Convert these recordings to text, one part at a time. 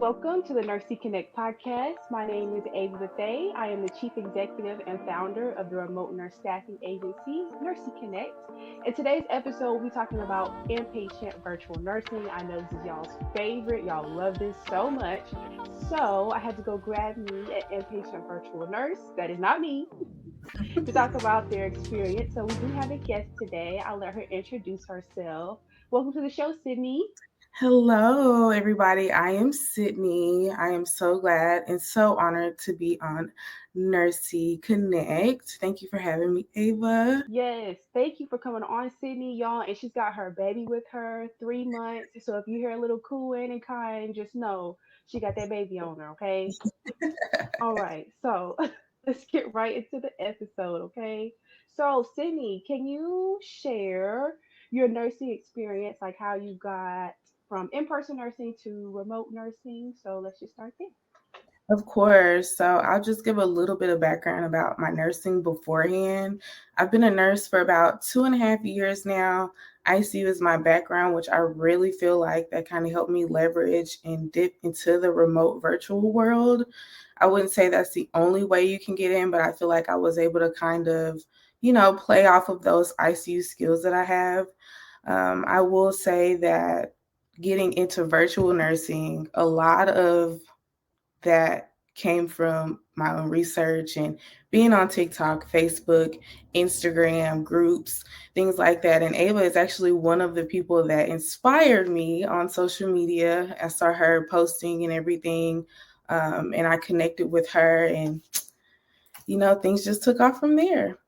Welcome to the NursiConnect podcast. My name is Ava Buffet. I am the chief executive and founder of the remote nurse staffing agency, NursiConnect. In today's episode, we'll be talking about inpatient virtual nursing. I know this is y'all's favorite. Y'all love this so much. So I had to go grab me an inpatient virtual nurse. That is not me to talk about their experience. So we do have a guest today. I'll let her introduce herself. Welcome to the show, Sydney. Hello, everybody. I am Sydney. I am so glad and so honored to be on Nursey Connect. Thank you for having me, Ava. Yes, thank you for coming on, Sydney, y'all. And she's got her baby with her, 3 months. So if you hear a little cooing and crying, just know she got that baby on her, okay? All right, so let's get right into the episode, okay? So, Sydney, can you share your nursing experience, like how you got from in person nursing to remote nursing? So, let's just start there. Of course. So I'll just give a little bit of background about my nursing beforehand. I've been a nurse for about 2.5 years now. ICU is my background, which I really feel like that kind of helped me leverage and dip into the remote virtual world. I wouldn't say that's the only way you can get in, but I feel like I was able to kind of, play off of those ICU skills that I have. I will say that getting into virtual nursing, a lot of that came from my own research and being on TikTok, Facebook, Instagram, groups, things like that. And Ava is actually one of the people that inspired me on social media. I saw her posting and everything, and I connected with her, and things just took off from there.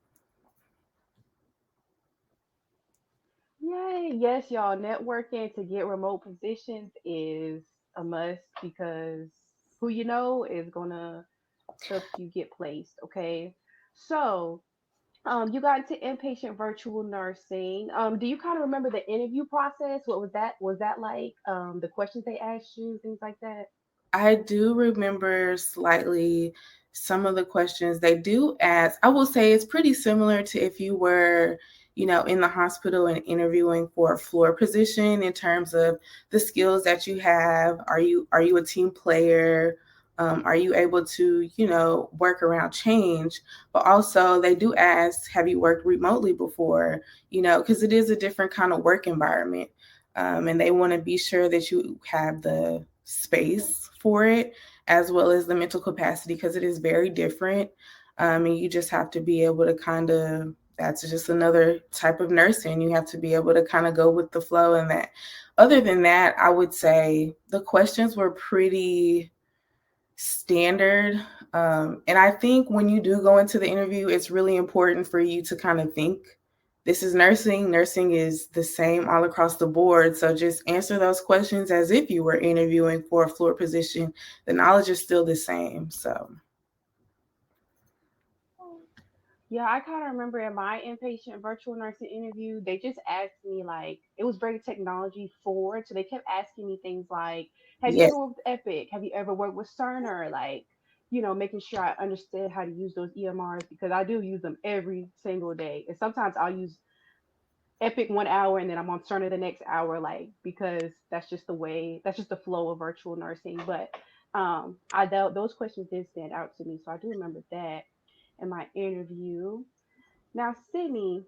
Yay. Yes, y'all. Networking to get remote positions is a must because who you know is gonna help you get placed. Okay. So, you got into inpatient virtual nursing. Do you kind of remember the interview process? What was that? Was that like the questions they asked you, things like that? I do remember slightly some of the questions they do ask. I will say it's pretty similar to if you were, in the hospital and interviewing for a floor position in terms of the skills that you have. Are you a team player? Are you able to, work around change? But also they do ask, have you worked remotely before? Because it is a different kind of work environment. And they want to be sure that you have the space for it as well as the mental capacity because it is very different. And you just have to be able to kind of, that's just another type of nursing. You have to be able to kind of go with the flow and that. Other than that, I would say the questions were pretty standard. And I think when you do go into the interview, it's really important for you to kind of think this is nursing. Nursing is the same all across the board. So just answer those questions as if you were interviewing for a floor position. The knowledge is still the same. So, Yeah, I kind of remember in my inpatient virtual nursing interview, they just asked me like it was very technology forward, so they kept asking me things like, "Have you yes. ever worked with Epic? Have you ever worked with Cerner?" Like, making sure I understood how to use those EMRs because I do use them every single day, and sometimes I'll use Epic 1 hour and then I'm on Cerner the next hour, like because that's just the flow of virtual nursing. But I those questions did stand out to me, so I do remember that in my interview. Now, Sydney,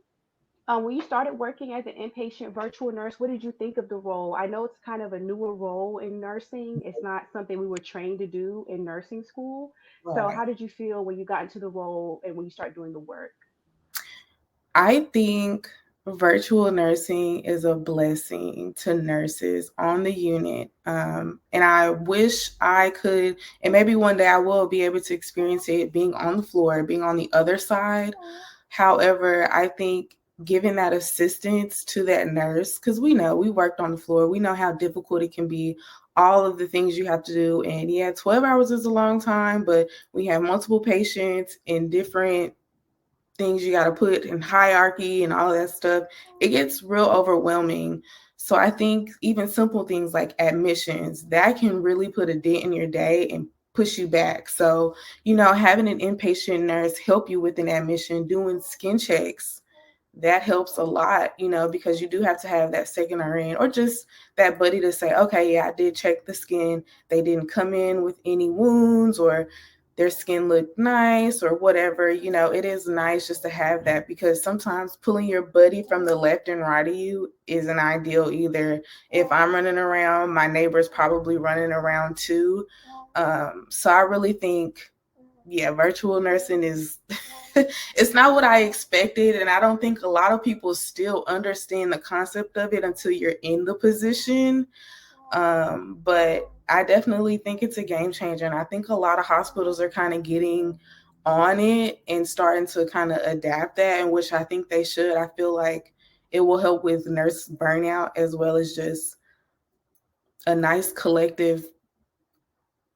when you started working as an inpatient virtual nurse, what did you think of the role? I know it's kind of a newer role in nursing. It's not something we were trained to do in nursing school. So, Right. how did you feel when you got into the role and when you started doing the work? I think virtual nursing is a blessing to nurses on the unit. And I wish I could, and maybe one day I will be able to experience it being on the floor, being on the other side. However, I think giving that assistance to that nurse, because we know we worked on the floor, we know how difficult it can be, all of the things you have to do. And yeah, 12 hours is a long time, but we have multiple patients in different things you got to put in hierarchy and all that stuff. It gets real overwhelming. So I think even simple things like admissions, that can really put a dent in your day and push you back. So, having an inpatient nurse help you with an admission, doing skin checks, that helps a lot, because you do have to have that second RN or just that buddy to say, okay, yeah, I did check the skin. They didn't come in with any wounds, or their skin looked nice or whatever. It is nice just to have that, because sometimes pulling your buddy from the left and right of you isn't ideal either. If I'm running around, my neighbor's probably running around too. So I really think, yeah, virtual nursing is it's not what I expected, and I don't think a lot of people still understand the concept of it until you're in the position. But I definitely think it's a game changer, and I think a lot of hospitals are kind of getting on it and starting to kind of adapt that, and which I think they should. I feel like it will help with nurse burnout, as well as just a nice collective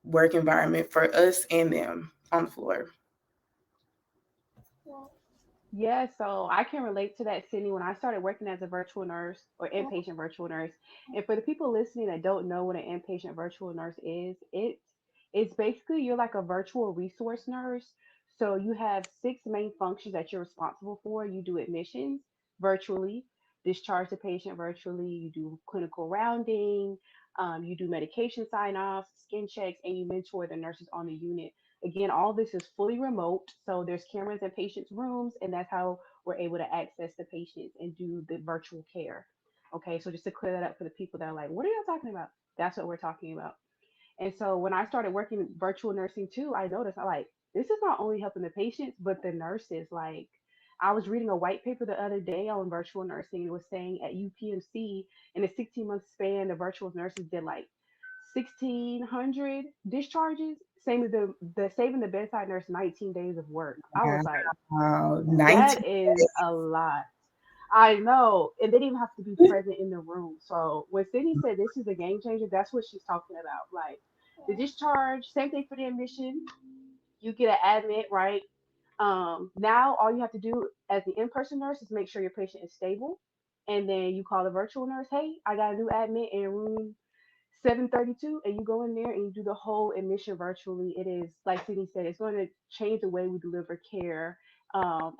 work environment for us and them on the floor. Yeah, so I can relate to that, Sydney. When I started working as a virtual nurse or inpatient virtual nurse, and for the people listening that don't know what an inpatient virtual nurse is, it's basically you're like a virtual resource nurse. So you have six main functions that you're responsible for. You do admissions virtually, discharge the patient virtually, you do clinical rounding, you do medication sign-offs, skin checks, and you mentor the nurses on the unit. Again, all this is fully remote, so there's cameras in patients' rooms, and that's how we're able to access the patients and do the virtual care. Okay, so just to clear that up for the people that are like, what are y'all talking about? That's what we're talking about. And so when I started working virtual nursing too, I noticed I like this is not only helping the patients, but the nurses. Like I was reading a white paper the other day on virtual nursing. It was saying at UPMC in a 16-month span, the virtual nurses did like 1,600 discharges, same as the saving the bedside nurse 19 days of work. I was like, Wow, that 19. is a lot. I know, and they didn't even have to be present in the room. So when Sydney said this is a game changer, that's what she's talking about. Like the discharge, same thing for the admission. You get an admit, right? Now all you have to do as the in-person nurse is make sure your patient is stable, and then you call the virtual nurse. Hey, I got a new admit in room 732, and you go in there and you do the whole admission virtually. It is like Sydney said, it's going to change the way we deliver care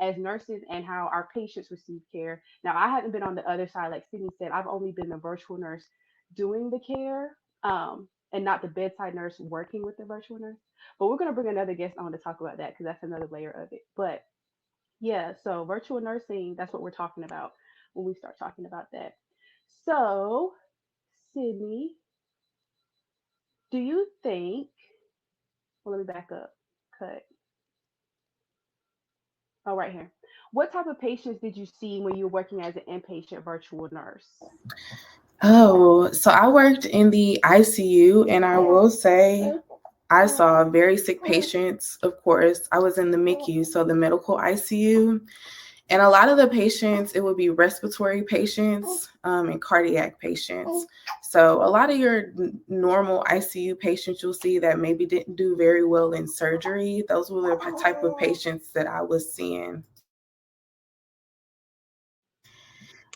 as nurses and how our patients receive care. Now I haven't been on the other side. Like Sydney said, I've only been the virtual nurse doing the care, and not the bedside nurse working with the virtual nurse. But we're going to bring another guest on to talk about that because that's another layer of it. But yeah, so virtual nursing, that's what we're talking about when we start talking about that. So Sydney, do you think, well, let me back up. Cut. Oh, right here. What type of patients did you see when you were working as an inpatient virtual nurse? Oh, so I worked in the ICU, and I will say I saw very sick patients. Of course, I was in the MICU, so the medical ICU. And a lot of the patients, it would be respiratory patients and cardiac patients. So a lot of your normal ICU patients you'll see that maybe didn't do very well in surgery. Those were the type of patients that I was seeing.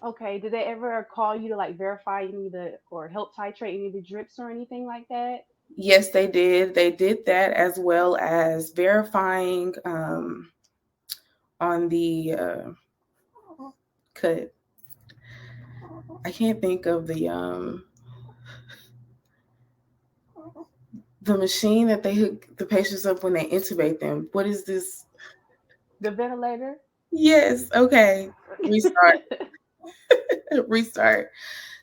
Okay, did they ever call you to like verify any of the or help titrate any of the drips or anything like that? Yes, they did. They did that, as well as verifying on the cut. I can't think of the machine that they hook the patients up when they intubate them. What is this? The ventilator? Yes. Okay. Restart. Restart.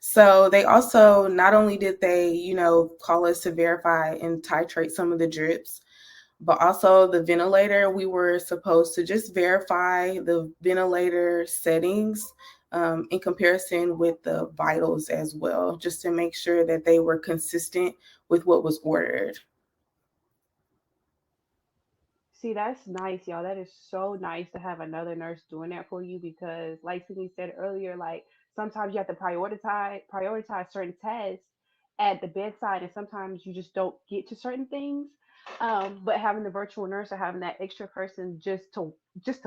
So they also not only did they, call us to verify and titrate some of the drips, but also the ventilator. We were supposed to just verify the ventilator settings in comparison with the vitals as well, just to make sure that they were consistent with what was ordered. See, that's nice, y'all. That is so nice to have another nurse doing that for you because, like Sydney said earlier, like sometimes you have to prioritize certain tasks at the bedside, and sometimes you just don't get to certain things. But having the virtual nurse or having that extra person just to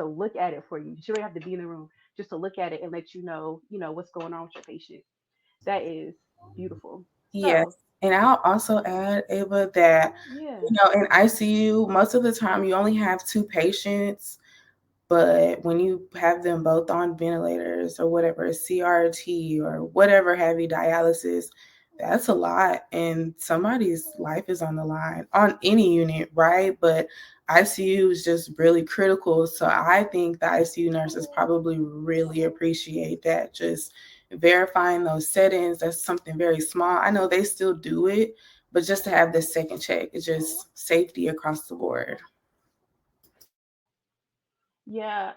look at it for you, you don't have to be in the room just to look at it and let you know what's going on with your patient. That is beautiful. Yes. So And I'll also add, Ava, that, yeah. in ICU, most of the time you only have two patients But when you have them both on ventilators or whatever, CRT or whatever heavy dialysis, that's a lot. And somebody's life is on the line on any unit, right? But ICU is just really critical. So I think the ICU nurses probably really appreciate that. Just verifying those settings, that's something very small. I know they still do it, but just to have this second check is just safety across the board. Yeah,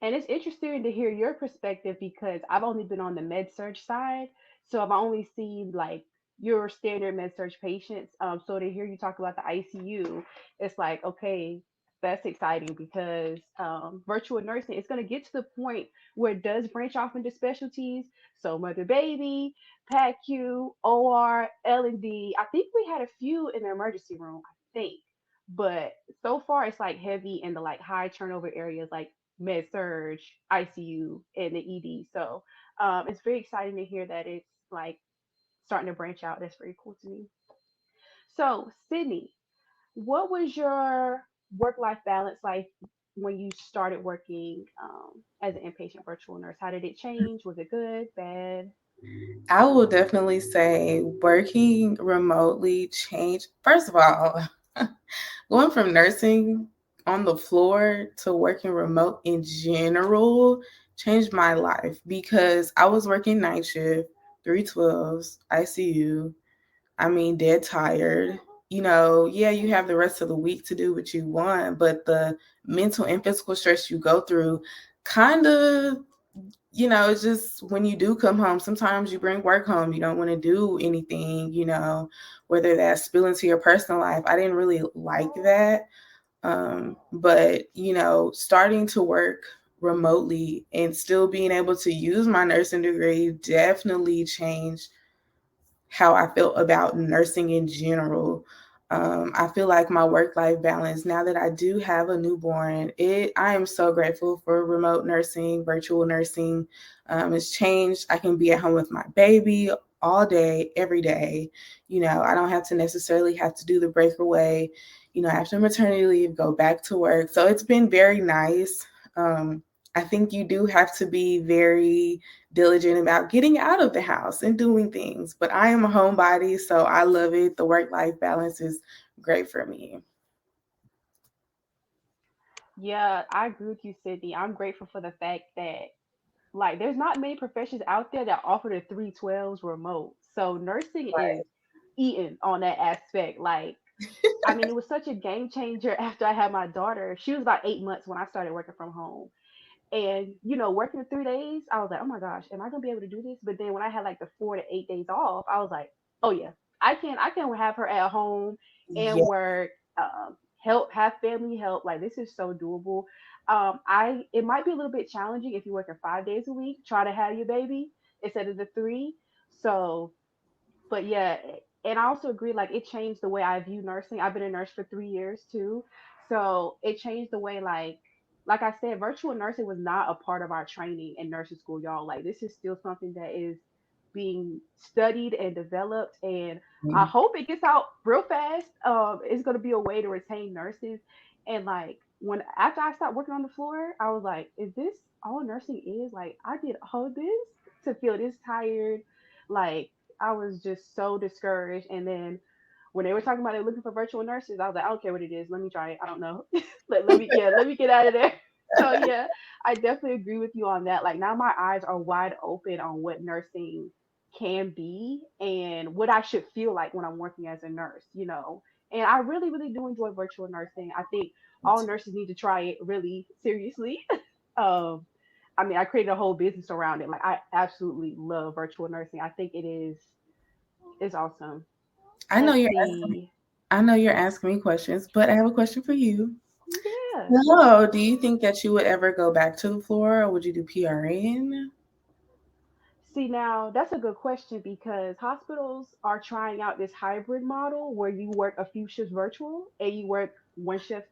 and it's interesting to hear your perspective because I've only been on the med surge side, so I've only seen like your standard med surge patients. So to hear you talk about the ICU, it's like okay, that's exciting because virtual nursing is going to get to the point where it does branch off into specialties. So mother baby, PACU, OR, L&D. I think we had a few in the emergency room. I think. But so far, it's like heavy in the like high turnover areas like med surge, ICU, and the ED. So it's very exciting to hear that it's like starting to branch out. That's very cool to me. So, Sydney, what was your work life balance like when you started working as an inpatient virtual nurse? How did it change? Was it good, bad? I will definitely say working remotely changed. First of all, going from nursing on the floor to working remote in general changed my life because I was working night shift, 312s, ICU. I mean, dead tired. You know, yeah, you have the rest of the week to do what you want, but the mental and physical stress you go through kind of, it's just when you do come home, sometimes you bring work home, you don't want to do anything, whether that's spill into your personal life. I didn't really like that. But, starting to work remotely and still being able to use my nursing degree definitely changed how I felt about nursing in general. I feel like my work life balance, now that I do have a newborn, I am so grateful for remote nursing, virtual nursing. It's changed. I can be at home with my baby all day, every day. I don't have to necessarily have to do the breakaway, after maternity leave, go back to work. So it's been very nice. I think you do have to be very diligent about getting out of the house and doing things. But I am a homebody, so I love it. The work life balance is great for me. Yeah, I agree with you, Sydney. I'm grateful for the fact that like there's not many professions out there that offer the 312s remote. So nursing is Right. eating on that aspect. Like, I mean, it was such a game changer after I had my daughter. She was about 8 months when I started working from home. And, working 3 days, I was like, oh my gosh, am I gonna be able to do this? But then when I had like the 4 to 8 days off, I was like, oh yeah, I can have her at home and Yeah. work, help, have family help. Like this is so doable. I it might be a little bit challenging if you're working 5 days a week, try to have your baby instead of the three. So but yeah, and I also agree, like it changed the way I view nursing. I've been a nurse for 3 years too. So it changed the way like I said, virtual nursing was not a part of our training in nursing school, y'all. Like this is still something that is being studied and developed, and I hope it gets out real fast. It's gonna be a way to retain nurses. And like when after I stopped working on the floor, I was like, is this all nursing is? Like I did all this to feel this tired. Like I was just so discouraged. And then when they were talking about it looking for virtual nurses, I was like, I don't care what it is. Let me try it. I don't know. Let me get out of there. So yeah, I definitely agree with you on that. Like now my eyes are wide open on what nursing can be and what I should feel like when I'm working as a nurse. And I really, really do enjoy virtual nursing. I think all nurses need to try it really seriously. um, I mean, I created a whole business around it. Like I absolutely love virtual nursing. I think it's awesome. I know Let's you're asking, see. I know you're asking me questions, but I have a question for you. Yeah. Hello, do you think that you would ever go back to the floor, or would you do PRN? See, now that's a good question because hospitals are trying out this hybrid model where you work a few shifts virtual and you work one shift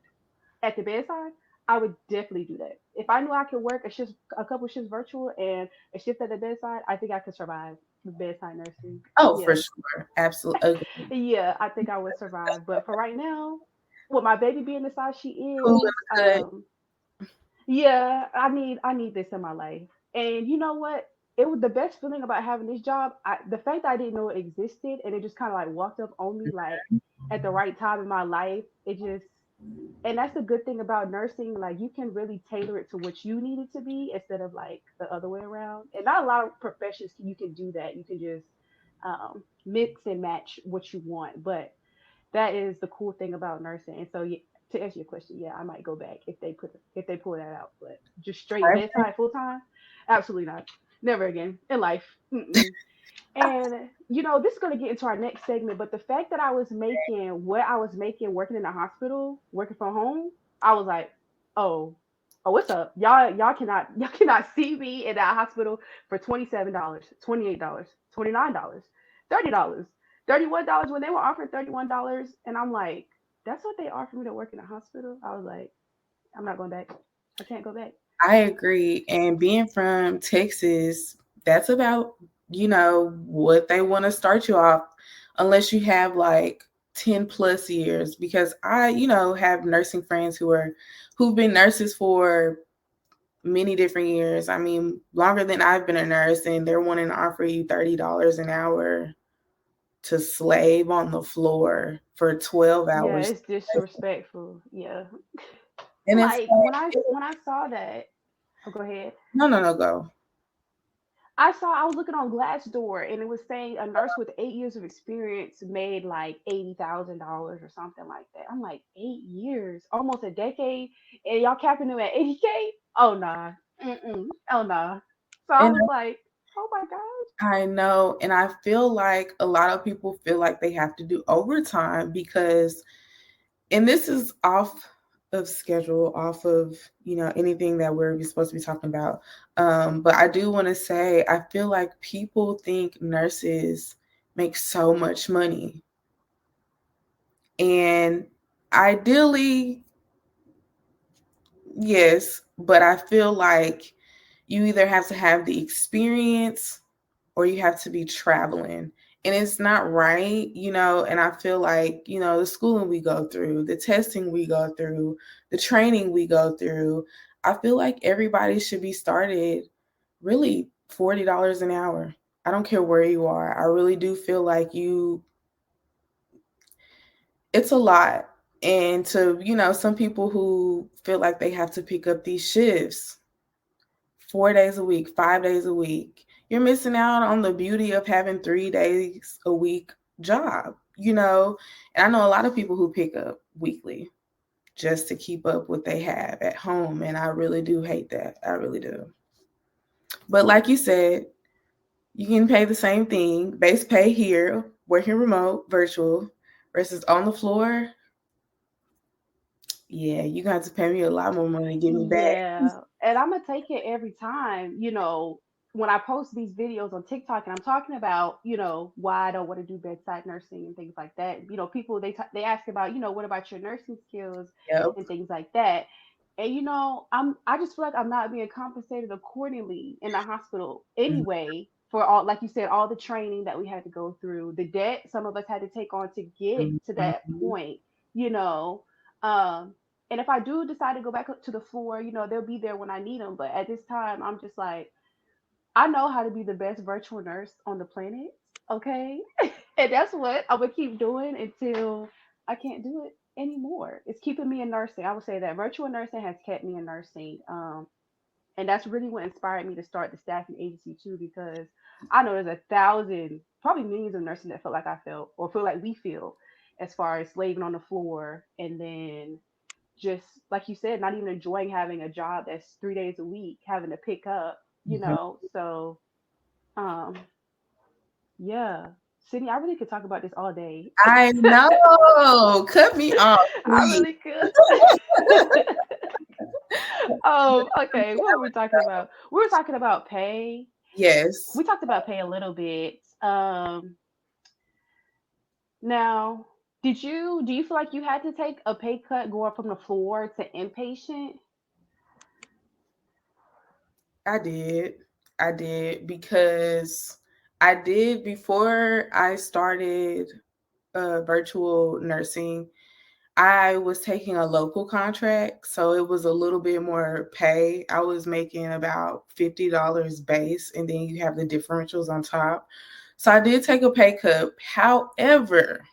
at the bedside. I would definitely do that. If I knew I could work a couple shifts virtual and a shift at the bedside, I think I could survive with bedside nursing. Oh, for Yeah. sure. Absolutely. Yeah, I think I would survive. But for right now, with my baby being the size she Cool in is, the cut. Yeah, I need this in my life. And you know what? It was the best feeling about having this job. The fact that I didn't know it existed and it just kind of like walked up on me like at the right time in my life. It just and that's the good thing about nursing. Like you can really tailor it to what you need it to be instead of like the other way around. And not a lot of professions you can do that. You can just mix and match what you want. But that is the cool thing about nursing. And so, yeah, to answer your question, yeah, I might go back if they pull that out. But just straight Perfect. bedside full time, absolutely not. Never again in life. Mm-mm. And this is gonna get into our next segment. But the fact that I was making what I was making working in the hospital, working from home, I was like, oh, what's up, y'all cannot y'all cannot see me in that hospital for $27, $28, $29, $30, $31 when they were offering $31, and I'm like, that's what they offer me to work in a hospital. I was like, I'm not going back. I can't go back. I agree. And being from Texas, that's about, what they want to start you off, unless you have like 10 plus years. Because I, have nursing friends who've been nurses for many different years. I mean, longer than I've been a nurse, and they're wanting to offer you $30 an hour to slave on the floor for 12 Yeah, hours. it's disrespectful. Yeah, And it's like when I like, when I saw that. Oh, go ahead. no, no, no, go. I was looking on Glassdoor and it was saying a nurse with 8 years of experience made like $80,000 or something like that. I'm like, 8 years, almost a decade, and y'all capping them at 80K? Oh nah, oh nah. So I And was like, oh my god. I know, and I feel like a lot of people feel like they have to do overtime because, and this is off of schedule, off of, anything that we're supposed to be talking about. But I do want to say, I feel like people think nurses make so much money. And ideally, yes, but I feel like you either have to have the experience or you have to be traveling. And it's not right, and I feel like, the schooling we go through, the testing we go through, the training we go through, I feel like everybody should be started really $40 an hour. I don't care where you are. I really do feel like it's a lot. And to, some people who feel like they have to pick up these shifts 4 days a week, 5 days a week, you're missing out on the beauty of having 3 days a week job. And I know a lot of people who pick up weekly just to keep up what they have at home. And I really do hate that. I really do. But like you said, you can pay the same thing, base pay here, working remote, virtual, versus on the floor. Yeah, you're gonna have to pay me a lot more money to get me back. Yeah, and I'm gonna take it every time. When I post these videos on TikTok and I'm talking about, why I don't want to do bedside nursing and things like that. People they ask about, what about your nursing skills Yep. and things like that. And I just feel like I'm not being compensated accordingly in the hospital anyway for all, like you said, all the training that we had to go through, the debt some of us had to take on to get to that Mhm. point. You know. Um, and if I do decide to go back up to the floor, they'll be there when I need them. But at this time, I'm just like, I know how to be the best virtual nurse on the planet. Okay. And that's what I'm going to keep doing until I can't do it anymore. It's keeping me in nursing. I would say that virtual nursing has kept me in nursing. And that's really what inspired me to start the staffing agency too, because I know there's a thousand, probably millions of nurses that feel like I felt or feel like we feel as far as slaving on the floor and then just like you said, not even enjoying having a job that's 3 days a week, having to pick up, Mhm. So, um, yeah, Sydney, I really could talk about this all day. I know. Cut me off, I please. really could. Okay, what were we talking about? We were talking about pay. Yes, We talked about pay a little bit. Now, do you feel like you had to take a pay cut going from the floor to inpatient? I did. I did because I did before I started virtual nursing. I was taking a local contract, so it was a little bit more pay. I was making about $50 base, and then you have the differentials on top. So I did take a pay cut. However,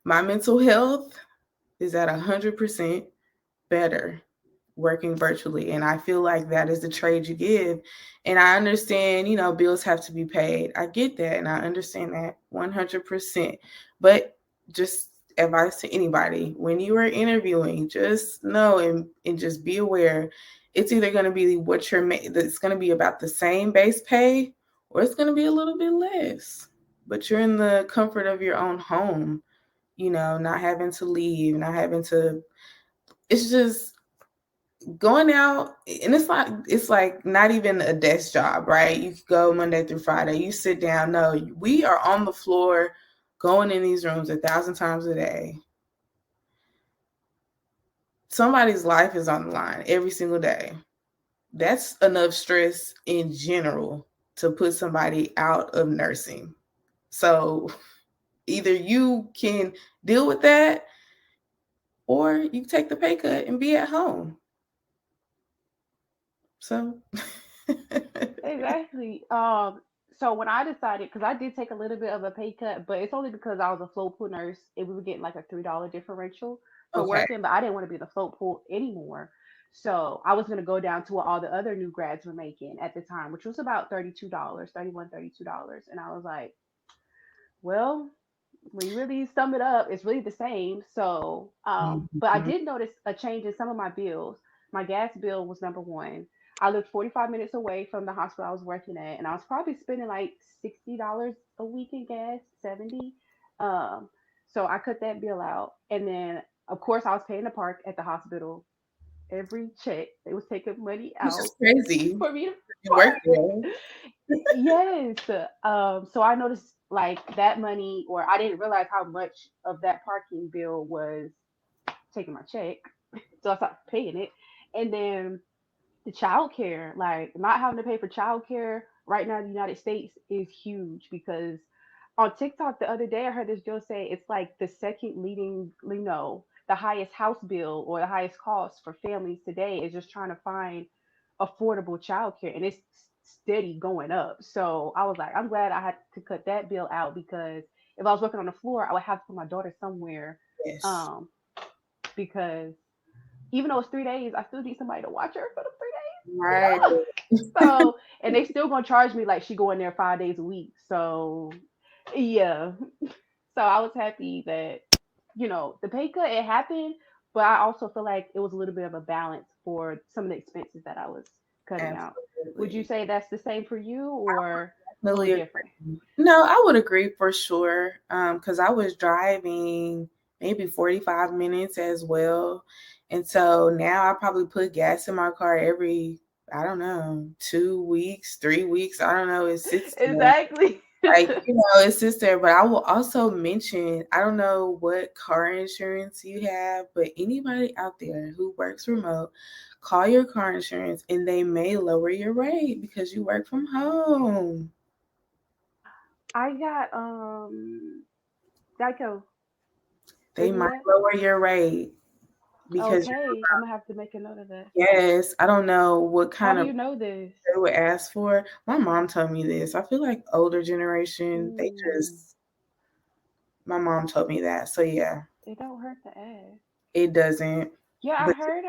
my mental health is at 100% better working virtually. And I feel like that is the trade you give. And I understand, bills have to be paid. I get that. And I understand that 100%. But just advice to anybody, when you are interviewing, just know and just be aware it's either going to be what it's going to be about the same base pay, or it's going to be a little bit less. But you're in the comfort of your own home, not having to leave, not having to, it's just going out. And it's like not even a desk job, right? You could go Monday through Friday, you sit down. No, we are on the floor going in these rooms 1,000 times a day. Somebody's life is on the line every single day. That's enough stress in general to put somebody out of nursing. So either you can deal with that, or you take the pay cut and be at home. So Exactly. So when I decided, because I did take a little bit of a pay cut, but it's only because I was a float pool nurse and we were getting like a $3 differential for okay. working, but I didn't want to be in the float pool anymore. So I was gonna go down to what all the other new grads were making at the time, which was about $32, 31, $32. And I was like, well, when you really sum it up, it's really the same. So, but I Mhm. did notice a change in some of my bills. My gas bill was number one. I lived 45 minutes away from the hospital I was working at, and I was probably spending like $60 a week in gas, 70. Um, so I cut that bill out, and then of course I was paying to park at the hospital every check. They was taking money Which is out crazy. for me to You work there. park. Yes. So I noticed like that money, or I didn't realize how much of that parking bill was taking my check. So I started paying it. And then the childcare, like not having to pay for childcare right now in the United States is huge because on TikTok the other day I heard this girl say it's like the second leading, the highest house bill or the highest cost for families today is just trying to find affordable childcare, and it's steady going up. So I was like, I'm glad I had to cut that bill out because if I was working on the floor, I would have to put my daughter somewhere. Yes. Um, because even though it's 3 days, I still need somebody to watch her for the Right. 3 days. So, and they still gonna charge me like she going there 5 days a week. So, yeah. So I was happy that the pay cut it happened, but I also feel like it was a little bit of a balance for some of the expenses that I was cutting out. Would you Absolutely. say that's the same for you or a little Definitely different? agree. No, I would agree for sure. Because I was driving maybe 45 minutes as well. And so now I probably put gas in my car every, I don't know, 2 weeks, 3 weeks. I don't know. It sits there. Exactly. Like, it sits there. But I will also mention, I don't know what car insurance you have, but anybody out there who works remote, call your car insurance and they may lower your rate because you work from home. I got Geico. They They do might that. lower your rate because Okay, I'm gonna have to make a note of that. yes, I don't know what How kind do of you know this? they would ask for. My mom told me this. I feel like older generation, they Mm, just my mom told me that. So yeah, it don't hurt to ask. it doesn't. Yeah, I But heard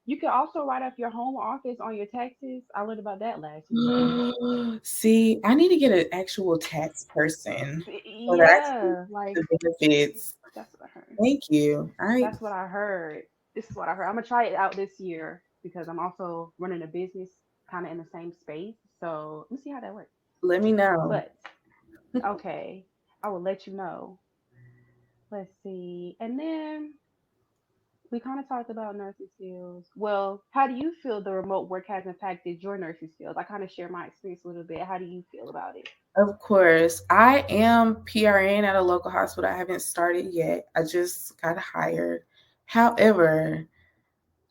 you can also write off your home office on your taxes. I learned about that last year. see, I need to get an actual tax person so that I can Yeah, see like the benefits. that's what I heard. Thank you. All right, That's what I heard. This is what I heard. I'm gonna try it out this year because I'm also running a business kind of in the same space. So let me see how that works. let me know. But okay, I will let you know. Let's see. And then we kind of talked about nursing skills. Well, how do you feel the remote work has impacted your nursing skills? I kind of share my experience a little bit. How do you feel about it? Of course. I am PRN at a local hospital. I haven't started yet. I just got hired. However,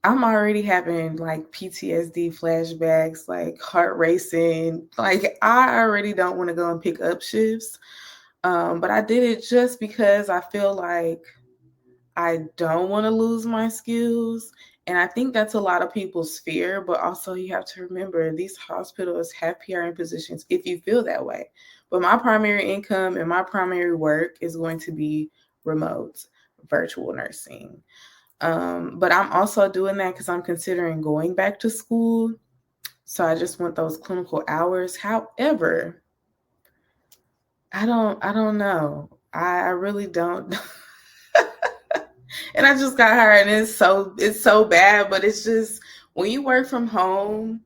I'm already having like PTSD flashbacks, like heart racing. Like I already don't want to go and pick up shifts. But I did it just because I feel like I don't want to lose my skills. And I think that's a lot of people's fear, but also you have to remember these hospitals have PRN positions if you feel that way. But my primary income and my primary work is going to be remote, virtual nursing. But I'm also doing that because I'm considering going back to school. So I just want those clinical hours. However, I don't know. I really don't. And I just got hired and it's so bad, but it's just when you work from home,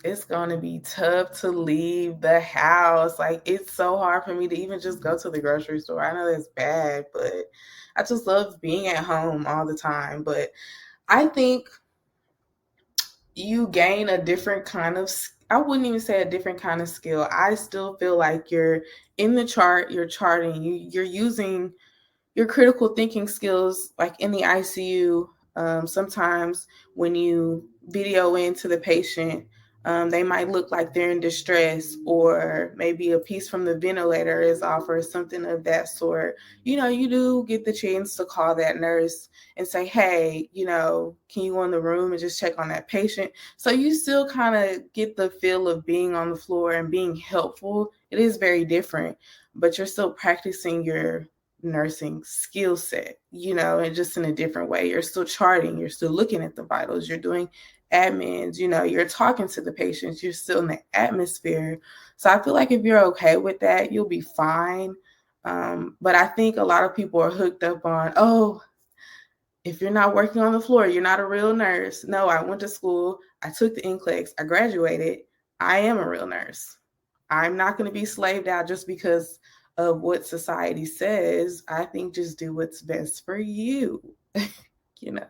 it's gonna be tough to leave the house. Like it's so hard for me to even just go to the grocery store. I know that's bad, but I just love being at home all the time. But I think you gain a different kind of I wouldn't even say a different kind of skill. I still feel like you're in the chart, you're charting, you're using your critical thinking skills, like in the ICU. Sometimes when you video into the patient, they might look like they're in distress, or maybe a piece from the ventilator is off, or something of that sort. You do get the chance to call that nurse and say, hey, can you go in the room and just check on that patient? So you still kind of get the feel of being on the floor and being helpful. It is very different, but you're still practicing your nursing skill set, and just in a different way. You're still charting, you're still looking at the vitals, you're doing admins, you're talking to the patients, you're still in the atmosphere. So I feel like if you're okay with that, you'll be fine. But I think a lot of people are hooked up on, oh, if you're not working on the floor, you're not a real nurse. No, I went to school, I took the NCLEX, I graduated, I am a real nurse. I'm not going to be slaved out just because of what society says. I think just do what's best for you, you know.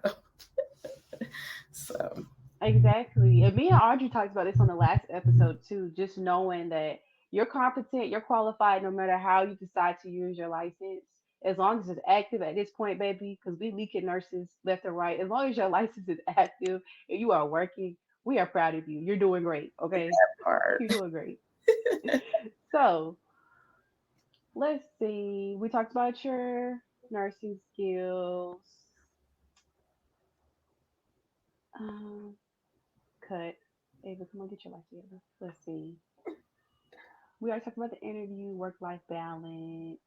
So, Exactly. And me and Audrey talked about this on the last episode too, just knowing that you're competent, you're qualified no matter how you decide to use your license. As long as it's active at this point, baby, because we leaking nurses left and right. As long as your license is active and you are working, we are proud of you. You're doing great, okay? that part. You're doing great. So let's see. We talked about your nursing skills. Um, cut. Ava, come on, get your life together. Let's see. We already talked about the interview, work life balance.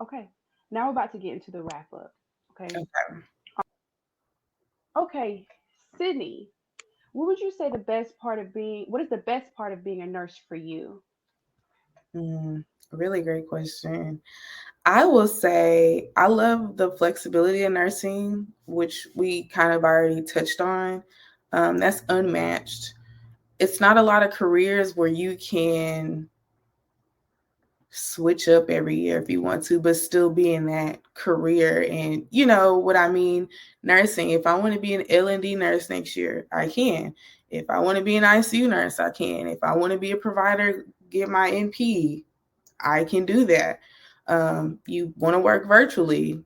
Okay. Now we're about to get into the wrap up. Okay. Okay. Okay. Sydney, what would you say what is the best part of being a nurse for you? Really great question. I will say I love the flexibility of nursing, which we kind of already touched on. That's unmatched. It's not a lot of careers where you can switch up every year if you want to, but still be in that career. And you know what I mean? Nursing. If I want to be an L&D nurse next year, I can. If I want to be an ICU nurse, I can. If I want to be a provider, get my NP, I can do that. You want to work virtually,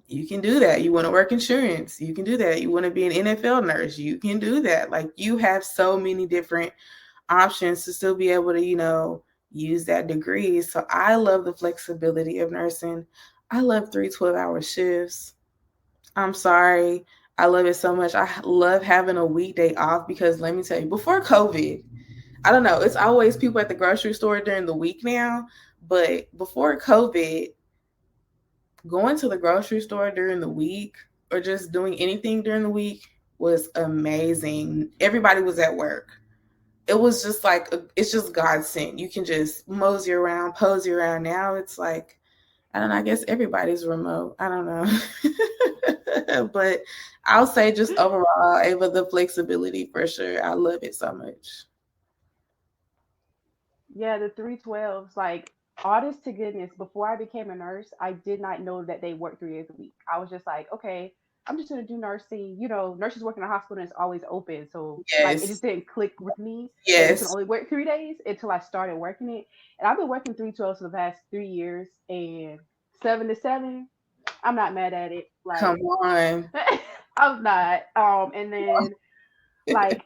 you can do that. You want to work insurance, you can do that. You want to be an NFL nurse, you can do that. Like you have so many different options to still be able to, use that degree. So I love the flexibility of nursing. I love 3 12-hour shifts. I'm sorry. I love it so much. I love having a weekday off because let me tell you, before COVID, I don't know, it's always people at the grocery store during the week now. But before COVID, going to the grocery store during the week or just doing anything during the week was amazing. Everybody was at work. It was just like it's just God sent. You can just mosey around, posy around. Now it's like I don't know. I guess everybody's remote. I don't know, but I'll say just overall, Ava, the flexibility for sure. I love it so much. Yeah, the 312s, like honest to goodness, before I became a nurse, I did not know that they work 3 days a week. I was just like, okay, I'm just gonna do nursing. Nurses work in a hospital and it's always open. So like it Yes, just didn't click with me that you can yes. only work 3 days until I started working it. And I've been working 312s for the past 3 years and 7 to 7. I'm not mad at it. Come Like on. I'm not. And then like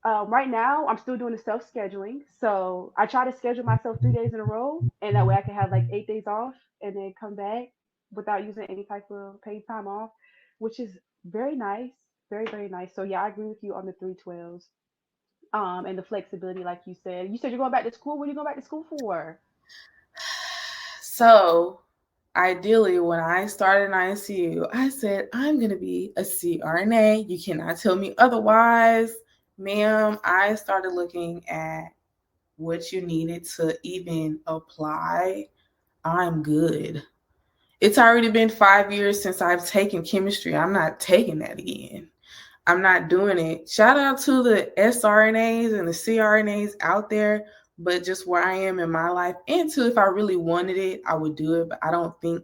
right now, I'm still doing the self scheduling. So I try to schedule myself 3 days in a row, and that way I can have like 8 days off and then come back. without using any type of paid time off, which is very nice, very very nice. So yeah, I agree with you on the 312s. And the flexibility, like you said. You said you're going back to school. What are you going back to school for? So, ideally, when I started in ICU, I said, I'm going to be a CRNA. You cannot tell me otherwise. Ma'am, I started looking at what you needed to even apply. I'm good. It's already been 5 years since I've taken chemistry. I'm not taking that again. I'm not doing it. Shout out to the sRNAs and the cRNAs out there, but just where I am in my life, and to if I really wanted it, I would do it. But I don't think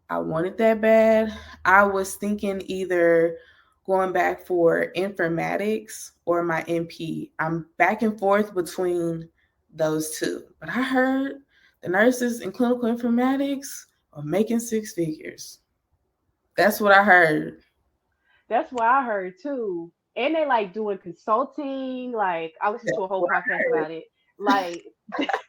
I want it that bad. I was thinking either going back for informatics or my MP. I'm back and forth between those two. But I heard the nurses in clinical informatics are making six figures. That's what I heard. That's what I heard too. And they like doing consulting. Like I listened That's to a whole what podcast I heard. about it. Like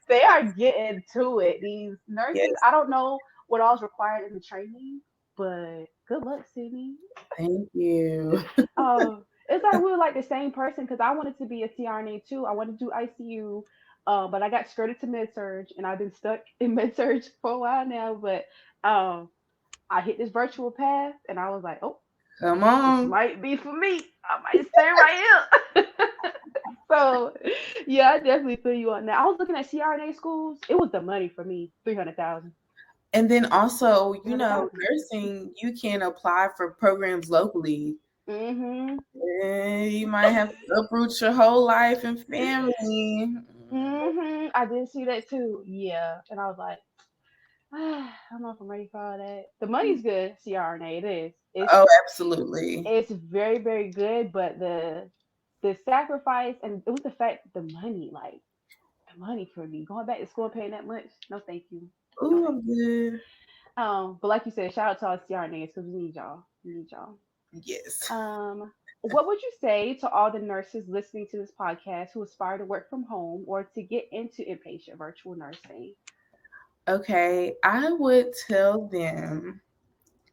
they are getting to it. These nurses. Yes, I don't know what all's required in the training, but good luck, Sydney. thank you. It's like we were like the same person because I wanted to be a CRNA too. I wanted to do ICU, but I got skirted to med surge, and I've been stuck in med surge for a while now. But um, I hit this virtual path, and I was like, oh, Come this on. might be for me. I might stay right here. So, yeah, I definitely feel you on that. I was looking at CRNA schools. It was the money for me, 300,000. And then also, 300,000. nursing, you can apply for programs locally. Mhm. You might have to uproot your whole life and family. Mhm. I did see that too. Yeah, and I was like, I don't know if I'm ready for all that. The money's good, CRNA. It is. Oh, absolutely. It's very very good, but the sacrifice and it was the fact the money, like the money for me going back to school and paying that much. No, thank you. No, Oh, thank I'm you. good. But like you said, shout out to all CRNAs because we need y'all. We need y'all. Yes. What would you say to all the nurses listening to this podcast who aspire to work from home or to get into inpatient virtual nursing? Okay, I would tell them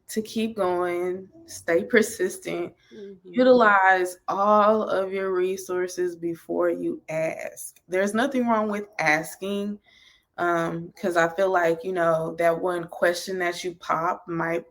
to keep going, stay persistent, Hmm. utilize all of your resources before you ask. There's nothing wrong with asking, because I feel like, that one question that you pop might,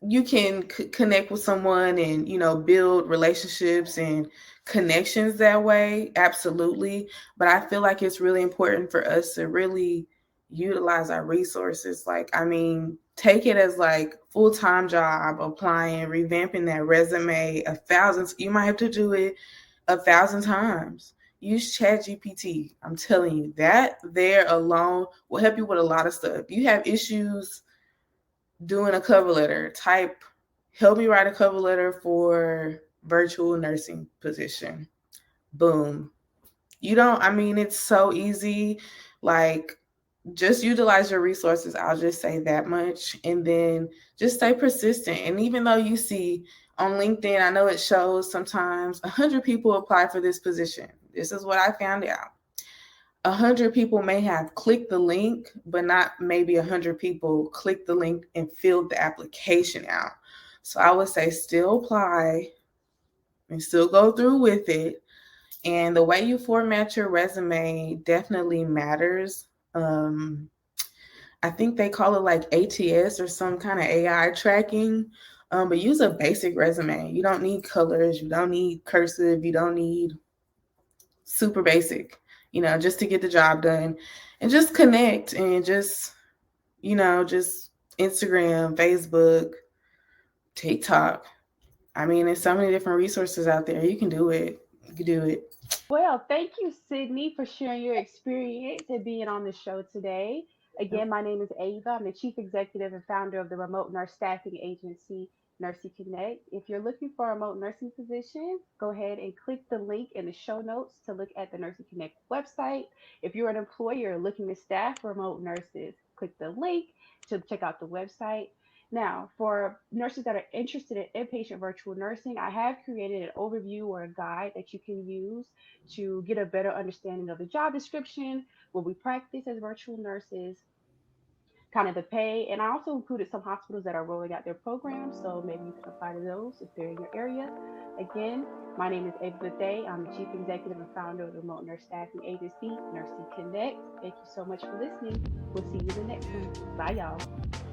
you can connect with someone and build relationships and connections that way, absolutely. But I feel like it's really important for us to really utilize our resources. Like, I mean, take it as like full-time job, applying, revamping that resume 1,000. You might have to do it 1,000 times. Use Chat GPT. I'm telling you, that there alone will help you with a lot of stuff. You have issues doing a cover letter, type, help me write a cover letter for virtual nursing position. Boom. You don't, I mean, it's so easy. Like, just utilize your resources. I'll just say that much. And then just stay persistent. And even though you see on LinkedIn, I know it shows sometimes 100 people apply for this position. This is what I found out. 100 people may have clicked the link, but not maybe 100 people clicked the link and filled the application out. So I would say still apply and still go through with it. And the way you format your resume definitely matters. I think they call it like ATS or some kind of AI tracking. But use a basic resume. You don't need colors. You don't need cursive. You don't need super basic, just to get the job done and just connect and just Instagram, Facebook, TikTok. I mean, there's so many different resources out there. You can do it. You can do it. Well, thank you, Sydney, for sharing your experience and being on the show today. Again, my name is Ava. I'm the Chief Executive and founder of the remote nurse staffing agency, NursiConnect. If you're looking for a remote nursing position, go ahead and click the link in the show notes to look at the NursiConnect website. If you're an employer looking to staff remote nurses, click the link to check out the website. Now, for nurses that are interested in inpatient virtual nursing, I have created an overview or a guide that you can use to get a better understanding of the job description, what we practice as virtual nurses, kind of the pay. And I also included some hospitals that are rolling out their programs, so maybe you can apply to those if they're in your area. Again, my name is Ava Day. I'm the Chief Executive and founder of the remote nurse staffing agency, NursiConnect. Thank you so much for listening. We'll see you in the next one. Bye, y'all.